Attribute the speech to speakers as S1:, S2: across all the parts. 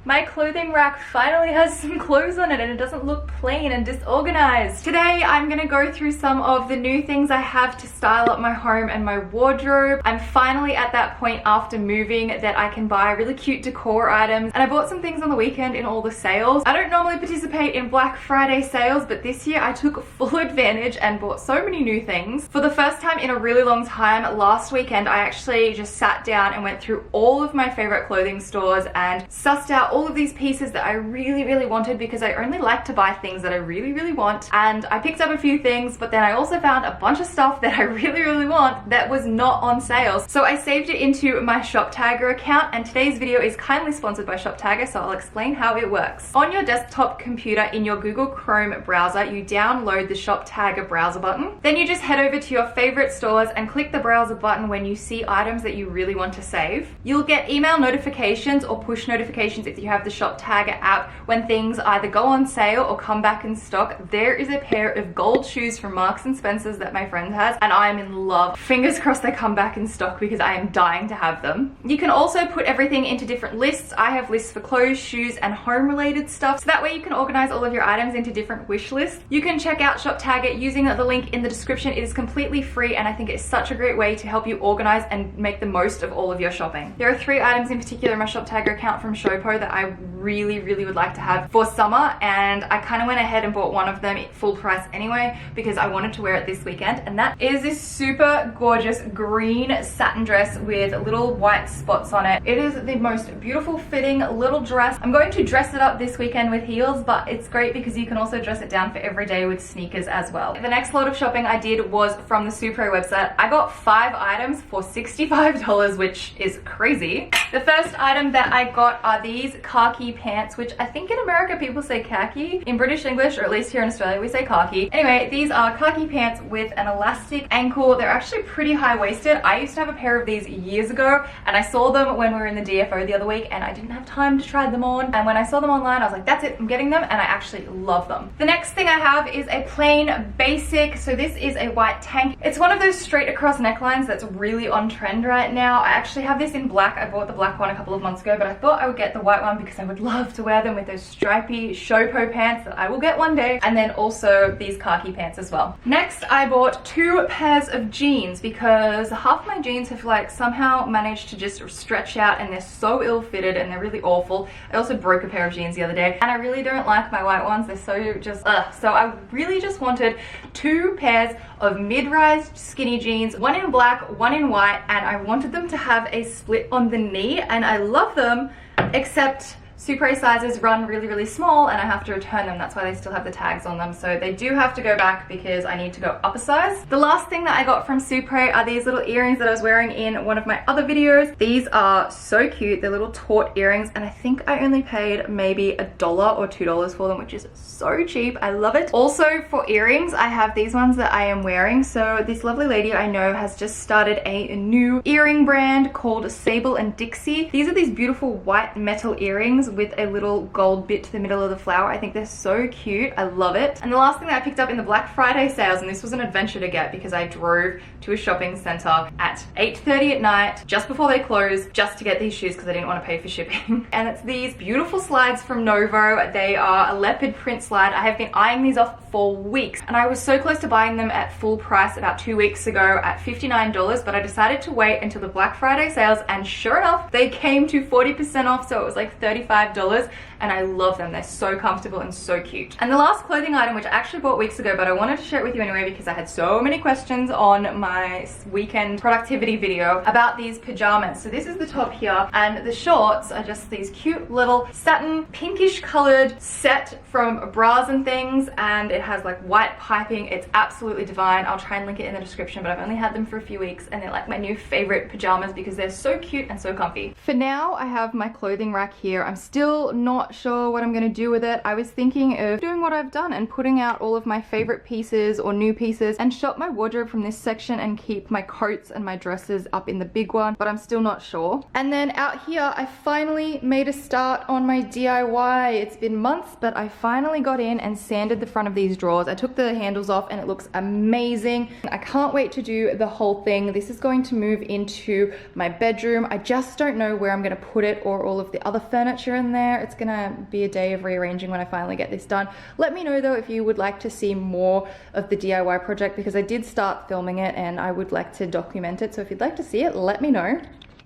S1: My clothing rack finally has some clothes on it and it doesn't look plain and disorganized. Today I'm gonna go through some of the new things I have to style up my home and my wardrobe. I'm finally at that point after moving that I can buy really cute decor items, and I bought some things on the weekend in all the sales. I don't normally participate in Black Friday sales, but this year I took full advantage and bought so many new things. For the first time in a really long time, last weekend I actually just sat down and went through all of my favorite clothing stores and sussed out all of these pieces that I really wanted, because I only like to buy things that I really want. And I picked up a few things, but then I also found a bunch of stuff that I really want that was not on sale. So I saved it into my ShopTagger account, and today's video is kindly sponsored by ShopTagger, so I'll explain how it works. On your desktop computer in your Google Chrome browser, you download the ShopTagger browser button. Then you just head over to your favorite stores and click the browser button when you see items that you really want to save. You'll get email notifications or push notifications if you have the ShopTagger app when things either go on sale or come back in stock. There is a pair of gold shoes from Marks and Spencer's that my friend has, and I am in love. Fingers crossed they come back in stock because I am dying to have them. You can also put everything into different lists. I have lists for clothes, shoes, and home related stuff, so that way you can organize all of your items into different wish lists. You can check out ShopTagger using the link in the description. It is completely free, and I think it's such a great way to help you organize and make the most of all of your shopping. There are 3 items in particular in my ShopTagger account from Showpo that I really would like to have for summer, and I kind of went ahead and bought one of them at full price anyway because I wanted to wear it this weekend, and that is this super gorgeous green satin dress with little white spots on it. It is the most beautiful fitting little dress. I'm going to dress it up this weekend with heels, but it's great because you can also dress it down for every day with sneakers as well. The next lot of shopping I did was from the Supre website. I got 5 items for $65, which is crazy. The first item that I got are these khaki pants, which I think in America people say khaki. In British English, or at least here in Australia, we say khaki. Anyway, these are khaki pants with an elastic ankle. They're actually pretty high-waisted. I used to have a pair of these years ago, and I saw them when we were in the DFO the other week, and I didn't have time to try them on. And when I saw them online, I was like, that's it, I'm getting them, and I actually love them. The next thing I have is a plain basic. So this is a white tank. It's one of those straight across necklines that's really on trend right now. I actually have this in black. I bought the black one a couple of months ago, but I thought I would get the white one because I would love to wear them with those stripy Showpo pants that I will get one day, and then also these khaki pants as well. Next, I bought 2 pairs of jeans because half my jeans have like somehow managed to just stretch out, and they're so ill-fitted and they're really awful. I also broke a pair of jeans the other day, and I really don't like my white ones. They're so just so I really just wanted 2 pairs of mid-rise skinny jeans, one in black, one in white, and I wanted them to have a split on the knee, and I love them, except Supre sizes run really small and I have to return them. That's why they still have the tags on them, so they do have to go back because I need to go up a size. The last thing that I got from Supre are these little earrings that I was wearing in one of my other videos. These are so cute. They're little taut earrings, and I think I only paid maybe $1 or $2 for them, which is so cheap. I love it. Also for earrings, I have these ones that I am wearing. So this lovely lady I know has just started a new earring brand called Sable and Dixie. These are these beautiful white metal earrings with a little gold bit to the middle of the flower. I think they're so cute. I love it. And the last thing that I picked up in the Black Friday sales, and this was an adventure to get because I drove to a shopping center at 8:30 at night just before they closed just to get these shoes because I didn't want to pay for shipping. And it's these beautiful slides from Novo. They are a leopard print slide. I have been eyeing these off for weeks, and I was so close to buying them at full price about 2 weeks ago at $59, but I decided to wait until the Black Friday sales, and sure enough, they came to 40% off, so it was like $35, and I love them. They're so comfortable and so cute. And the last clothing item, which I actually bought weeks ago, but I wanted to share it with you anyway because I had so many questions on my weekend productivity video about these pajamas. So this is the top here, and the shorts are just these cute little satin pinkish colored set from bras and things, and it has like white piping. It's absolutely divine. I'll try and link it in the description, but I've only had them for a few weeks, and they're like my new favorite pajamas because they're so cute and so comfy. For now, I have my clothing rack here. I'm still not sure what I'm gonna do with it. I was thinking of doing what I've done and putting out all of my favorite pieces or new pieces and shop my wardrobe from this section and keep my coats and my dresses up in the big one, but I'm still not sure. And then out here, I finally made a start on my DIY. It's been months, but I finally got in and sanded the front of these drawers. I took the handles off and it looks amazing. I can't wait to do the whole thing. This is going to move into my bedroom. I just don't know where I'm gonna put it or all of the other furniture and there. It's gonna be a day of rearranging when I finally get this done. Let me know though if you would like to see more of the DIY project, because I did start filming it and I would like to document it. So if you'd like to see it, let me know.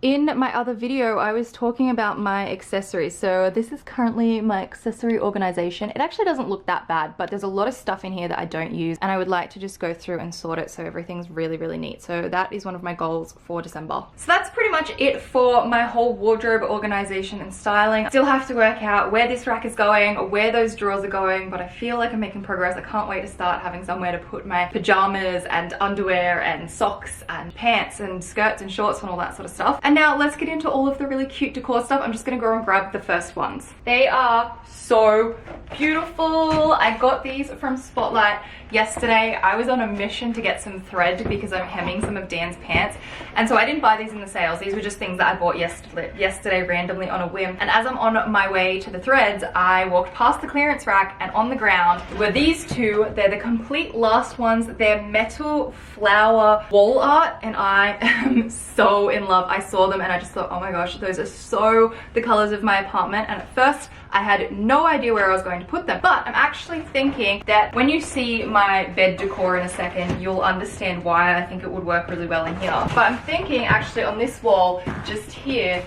S1: In my other video, I was talking about my accessories. So this is currently my accessory organization. It actually doesn't look that bad, but there's a lot of stuff in here that I don't use, and I would like to just go through and sort it so everything's really, really neat. So that is one of my goals for December. So that's pretty much it for my whole wardrobe organization and styling. Still have to work out where this rack is going, where those drawers are going, but I feel like I'm making progress. I can't wait to start having somewhere to put my pajamas and underwear and socks and pants and skirts and shorts and all that sort of stuff. And now let's get into all of the really cute decor stuff. I'm just gonna go and grab the first ones. They are so beautiful. I got these from Spotlight yesterday. I was on a mission to get some thread because I'm hemming some of Dan's pants, and so I didn't buy these in the sales. These were just things that I bought yesterday randomly on a whim. And as I'm on my way to the threads, I walked past the clearance rack, and on the ground were these two. They're the complete last ones. They're metal flower wall art, and I am so in love. I saw them and I just thought, oh my gosh, those are so the colors of my apartment. And at first I had no idea where I was going to put them, but I'm actually thinking that when you see my bed decor in a second, you'll understand why I think it would work really well in here. But I'm thinking actually on this wall, just here,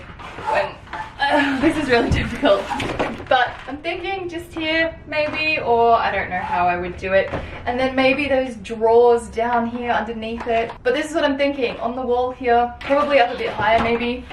S1: when this is really difficult, but I'm thinking just here maybe, or I don't know how I would do it, and then maybe those drawers down here underneath it. But this is what I'm thinking, on the wall here, probably up a bit higher maybe,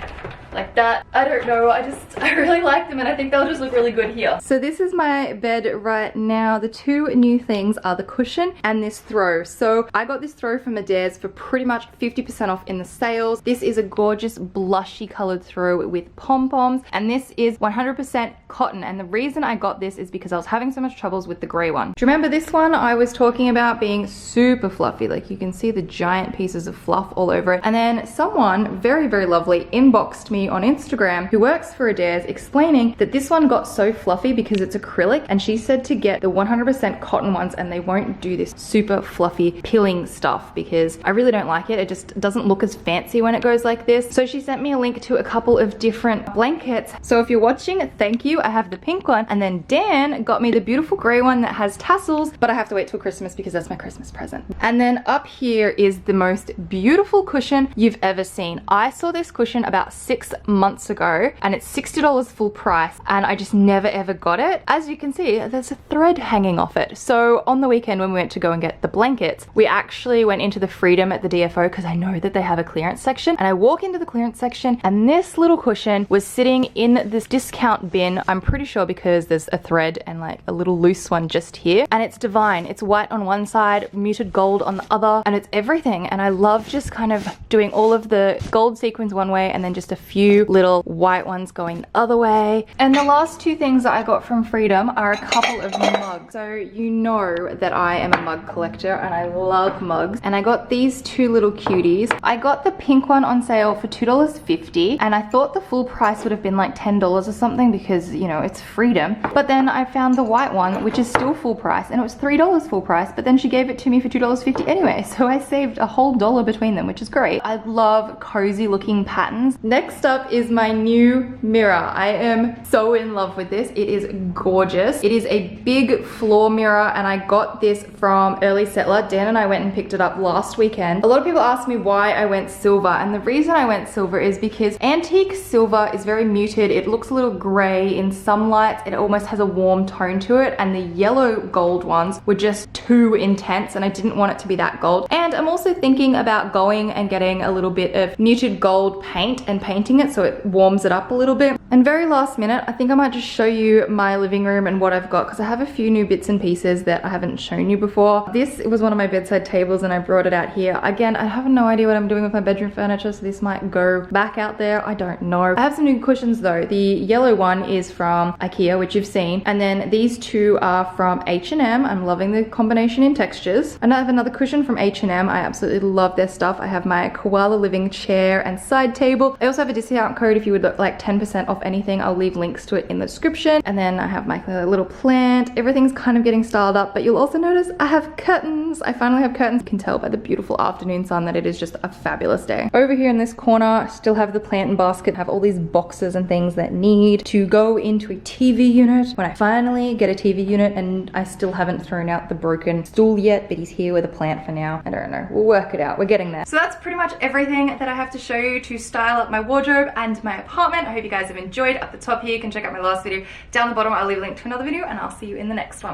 S1: like that. I don't know, I really like them, and I think they'll just look really good here. So this is my bed right now. The two new things are the cushion and this throw. So I got this throw from Adairs for pretty much 50% off in the sales. This is a gorgeous blushy colored throw with pom-poms, and this is 100% cotton. And the reason I got this is because I was having so much troubles with the gray one. Do you remember this one I was talking about being super fluffy? Like you can see the giant pieces of fluff all over it. And then someone very, very lovely inboxed me on Instagram who works for Adairs explaining that this one got so fluffy because it's acrylic, and she said to get the 100% cotton ones and they won't do this super fluffy pilling stuff because I really don't like it. It just doesn't look as fancy when it goes like this. So she sent me a link to a couple of different blankets. So if you're watching, thank you. I have the pink one, and then Dan got me the beautiful gray one that has tassels, but I have to wait till Christmas because that's my Christmas present. And then up here is the most beautiful cushion you've ever seen. I saw this cushion about 6 months ago and it's $60 full price, and I just never ever got it. As you can see, there's a thread hanging off it. So on the weekend when we went to go and get the blankets, we actually went into the Freedom at the DFO because I know that they have a clearance section, and I walk into the clearance section and this little cushion was sitting in this discount bin. I'm pretty sure because there's a thread and like a little loose one just here, and it's divine. It's white on one side, muted gold on the other, and it's everything. And I love just kind of doing all of the gold sequins one way and then just a few little white ones going the other way. And the last two things that I got from Freedom are a couple of mugs. So you know that I am a mug collector and I love mugs, and I got these two little cuties. I got the pink one on sale for $2.50, and I thought the full price would have been like $10 or something because, you know, it's Freedom. But then I found the white one, which is still full price, and it was $3 full price, but then she gave it to me for $2.50 anyway. So I saved a whole dollar between them, which is great. I love cozy looking patterns. Next up is my new mirror. I am so in love with this. It is gorgeous. It is a big floor mirror, and I got this from Early Settler. Dan and I went and picked it up last weekend. A lot of people ask me why I went silver, and the reason I went silver is because antique silver is very muted. It looks a little gray in some lights. It almost has a warm tone to it, and the yellow gold ones were just too intense, and I didn't want it to be that gold. And I'm also thinking about going and getting a little bit of muted gold paint and painting it so it warms it up a little bit. And very last minute, I think I might just show you my living room and what I've got, because I have a few new bits and pieces that I haven't shown you before. This was one of my bedside tables and I brought it out here. Again, I have no idea what I'm doing with my bedroom furniture, so this might go back out there. I don't know. I have some new cushions though. The yellow one is from IKEA, which you've seen. And then these two are from H&M. I'm loving the combination in textures. And I have another cushion from H&M. I absolutely love their stuff. I have my koala living chair and side table. I also have a discount code if you would look like 10% off anything, I'll leave links to it in the description. And then I have my little plant. Everything's kind of getting styled up, but you'll also notice I have curtains. I finally have curtains. You can tell by the beautiful afternoon sun that it is just a fabulous day. Over here in this corner, I still have the plant and basket, have all these boxes and things that need to go into a TV unit. When I finally get a TV unit, and I still haven't thrown out the broken stool yet, but he's here with a plant for now. I don't know, we'll work it out, we're getting there. So that's pretty much everything that I have to show you to style up my wardrobe and my apartment. I hope you guys have enjoyed. Up the top here, you can check out my last video. Down the bottom, I'll leave a link to another video, and I'll see you in the next one.